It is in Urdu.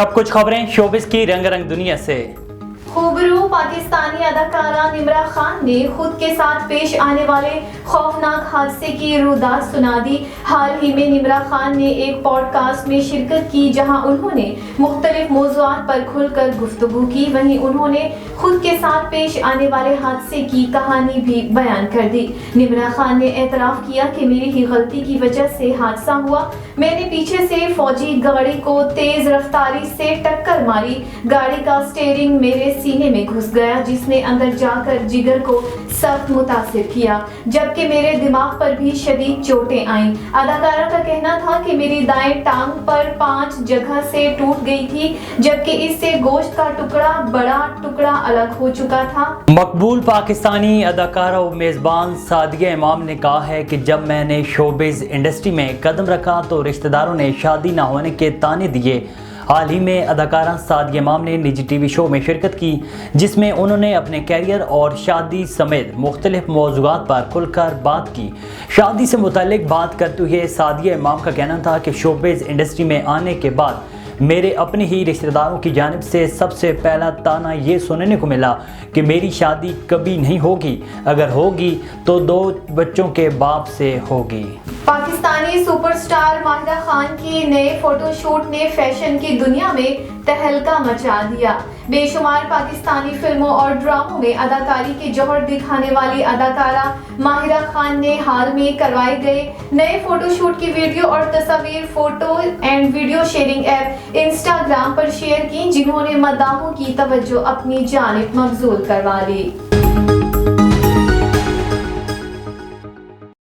اب کچھ خبریں شوبز کی رنگ رنگ دنیا سے۔ خوبرو پاکستانی اداکارہ نمرا خان نے خود کے ساتھ پیش آنے والے خوفناک حادثے کی روداد سنا دی۔ حال ہی میں نمرا خان نے ایک پوڈ کاسٹ میں شرکت کی جہاں انہوں نے مختلف موضوعات پر کھل کر گفتگو کی، وہیں انہوں نے خود کے ساتھ پیش آنے والے حادثے کی کہانی بھی بیان کر دی۔ نمرا خان نے اعتراف کیا کہ میری ہی غلطی کی وجہ سے حادثہ ہوا، میں نے پیچھے سے فوجی گاڑی کو تیز رفتاری سے ٹکر ماری، گاڑی کا اسٹیئرنگ میرے سینے میں گھس گیا جس نے اندر جا کر جگر کو سخت متاثر کیا، جبکہ میرے دماغ پر بھی شدید چوٹیں آئیں۔ اداکارہ کا کہنا تھا کہ میری دائیں ٹانگ پر 5 جگہ سے ٹوٹ گئی تھی، جبکہ اس سے گوشت کا بڑا ٹکڑا الگ ہو چکا تھا۔ مقبول پاکستانی اداکارہ و میزبان سعدیہ امام نے کہا ہے کہ جب میں نے شوبز انڈسٹری میں قدم رکھا تو رشتہ داروں نے شادی نہ ہونے کے طعنے دیے۔ حال ہی میں اداکارہ سعدیہ امام نے نجی ٹی وی شو میں شرکت کی جس میں انہوں نے اپنے کیریئر اور شادی سمیت مختلف موضوعات پر کھل کر بات کی۔ شادی سے متعلق بات کرتے ہوئے سعدیہ امام کا کہنا تھا کہ شوبز انڈسٹری میں آنے کے بعد میرے اپنے ہی رشتہ داروں کی جانب سے سب سے پہلا طعنہ یہ سننے کو ملا کہ میری شادی کبھی نہیں ہوگی، اگر ہوگی تو 2 بچوں کے باپ سے ہوگی۔ پاکستانی سپر سٹار ماہرہ خان کی نئے فوٹو شوٹ نے فیشن کی دنیا میں تہلکہ مچا دیا۔ بے شمار پاکستانی فلموں اور ڈراموں میں اداکاری کے جوہر دکھانے والی اداکارہ ماہرہ خان نے حال میں کروائے گئے نئے فوٹو شوٹ کی ویڈیو اور تصاویر photo and video sharing app Instagram per share کی، جنہوں نے مداحوں کی توجہ اپنی جانب مبذول کروا لی۔